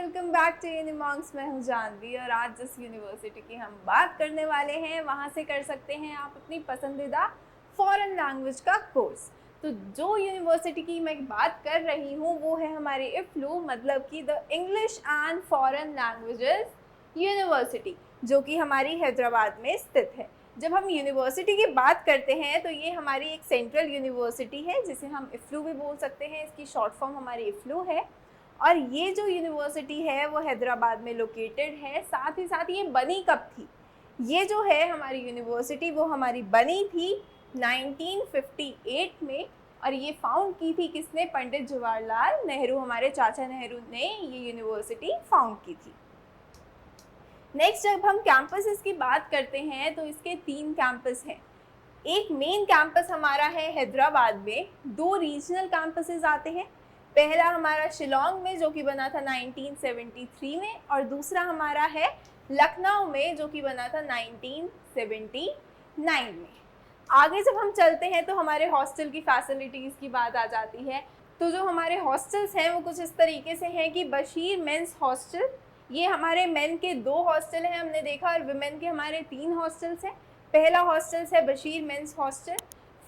Welcome back to यूनिमॉन्क्स। मैं हूं जानवी और आज जिस यूनिवर्सिटी की हम बात करने वाले हैं वहां से कर सकते हैं आप अपनी पसंदीदा फॉरेन लैंग्वेज का कोर्स। तो जो यूनिवर्सिटी की मैं बात कर रही हूं वो है हमारी इफ्लू, मतलब कि the English and foreign languages university, जो कि हमारी हैदराबाद में स्थित है। जब हम यूनिवर्सिटी की बात करते हैं तो ये हमारी एक सेंट्रल यूनिवर्सिटी है जिसे हम इफ्लू भी बोल सकते हैं। इसकी शॉर्ट फॉर्म हमारी इफ्लू है और ये जो यूनिवर्सिटी है वो हैदराबाद में लोकेटेड है। साथ ही साथ ये बनी कब थी, ये जो है हमारी यूनिवर्सिटी वो हमारी बनी थी 1958 में। और ये फाउंड की थी किसने? पंडित जवाहरलाल नेहरू, हमारे चाचा नेहरू ने ये यूनिवर्सिटी फाउंड की थी। नेक्स्ट, जब हम कैंपसेस की बात करते हैं तो इसके 3 कैंपस हैं। एक मेन कैंपस हमारा है हैदराबाद में, 2 रीजनल कैंपसेस आते हैं। पहला हमारा शिलोंग में जो कि बना था 1973 में और दूसरा हमारा है लखनऊ में जो कि बना था 1979 में। आगे जब हम चलते हैं तो हमारे हॉस्टल की फैसिलिटीज़ की बात आ जाती है। तो जो हमारे हॉस्टल्स हैं वो कुछ इस तरीके से हैं कि बशीर मेंस हॉस्टल, ये हमारे मेन के 2 हॉस्टल हैं हमने देखा, और विमेन के हमारे 3 हॉस्टल्स हैं। पहला हॉस्टल है बशीर मेंस हॉस्टल,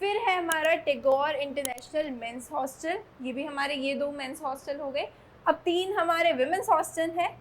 फिर है हमारा टैगोर इंटरनेशनल मेंस हॉस्टल, ये भी हमारे ये 2 मेंस हॉस्टल हो गए। अब 3 हमारे विमेंस हॉस्टल है,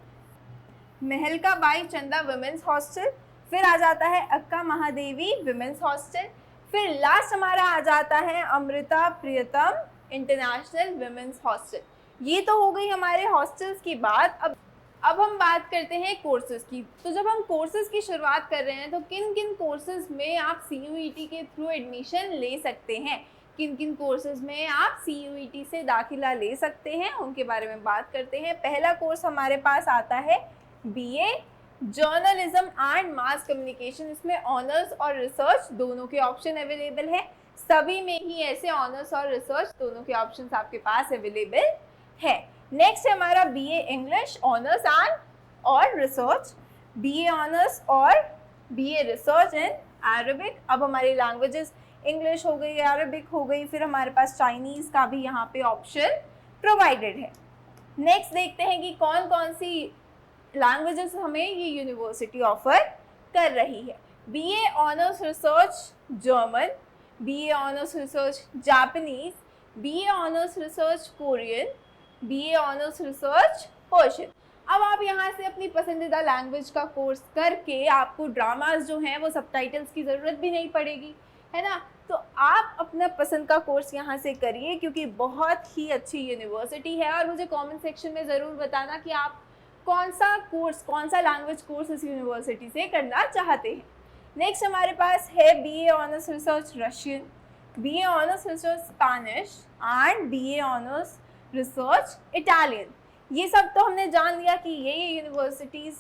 महलका बाई चंदा विमेंस हॉस्टल, फिर आ जाता है अक्का महादेवी विमेंस हॉस्टल, फिर लास्ट हमारा आ जाता है अमृता प्रियतम इंटरनेशनल विमेंस हॉस्टल। ये तो हो गई हमारे हॉस्टल्स की बात। अब हम बात करते हैं कोर्सेज़ की। तो जब हम कोर्सेज़ की शुरुआत कर रहे हैं तो किन किन कोर्सेज़ में आप CUET के थ्रू एडमिशन ले सकते हैं, किन किन कोर्सेज़ में आप CUET से दाखिला ले सकते हैं, उनके बारे में बात करते हैं। पहला कोर्स हमारे पास आता है BA journalism and mass communication. इसमें ऑनर्स और रिसर्च दोनों के ऑप्शन अवेलेबल है। सभी में ही ऐसे ऑनर्स और रिसर्च दोनों के ऑप्शन आपके पास अवेलेबल है। नेक्स्ट है हमारा BA इंग्लिश ऑनर्स एंड और रिसर्च, BA ऑनर्स और BA रिसर्च इन अरबिक। अब हमारी लैंग्वेजेस इंग्लिश हो गई, अरबिक हो गई, फिर हमारे पास चाइनीज़ का भी यहाँ पे ऑप्शन प्रोवाइडेड है। नेक्स्ट देखते हैं कि कौन कौन सी लैंग्वेजेस हमें ये यूनिवर्सिटी ऑफर कर रही है। BA honours research German, BA honours research Japanese, BA honours research Korean, BA honours research Persian. अब आप यहाँ से अपनी पसंदीदा लैंग्वेज का कोर्स करके आपको ड्रामाज जो हैं वो सबटाइटल्स की ज़रूरत भी नहीं पड़ेगी, है ना। तो आप अपना पसंद का कोर्स यहाँ से करिए क्योंकि बहुत ही अच्छी यूनिवर्सिटी है। और मुझे कमेंट सेक्शन में ज़रूर बताना कि आप कौन सा कोर्स, कौन सा लैंग्वेज कोर्स इस यूनिवर्सिटी से करना चाहते हैं। नेक्स्ट हमारे पास है BA honours research Russian, BA honours research Spanish and BA honours research Italian. ये सब तो हमने जान लिया कि ये यूनिवर्सिटीज़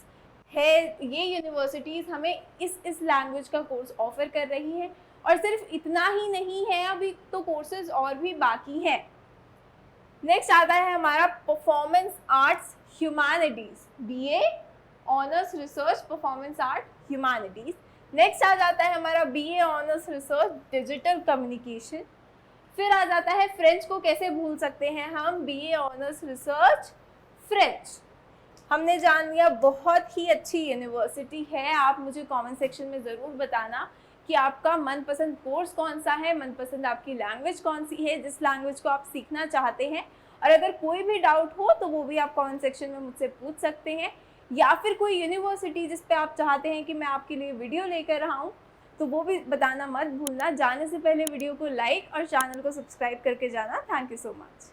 है, ये यूनिवर्सिटीज़ हमें इस लैंग्वेज का कोर्स ऑफर कर रही है। और सिर्फ इतना ही नहीं है, अभी तो कोर्सेज और भी बाकी हैं। नेक्स्ट आता है हमारा performance arts humanities, BA honours research performance art humanities. Next आ जाता है हमारा BA honours research digital communication. फिर आ जाता है फ्रेंच, को कैसे भूल सकते हैं हम, BA ऑनर्स रिसर्च फ्रेंच। हमने जान लिया बहुत ही अच्छी यूनिवर्सिटी है। आप मुझे कमेंट सेक्शन में ज़रूर बताना कि आपका मनपसंद कोर्स कौन सा है, मनपसंद आपकी लैंग्वेज कौन सी है, जिस लैंग्वेज को आप सीखना चाहते हैं। और अगर कोई भी डाउट हो तो वो भी आप कमेंट सेक्शन में मुझसे पूछ सकते हैं, या फिर कोई यूनिवर्सिटी जिस पे आप चाहते हैं कि मैं आपके लिए वीडियो लेकर आऊँ तो वो भी बताना मत भूलना। जाने से पहले वीडियो को लाइक और चैनल को सब्सक्राइब करके जाना। Thank you so much.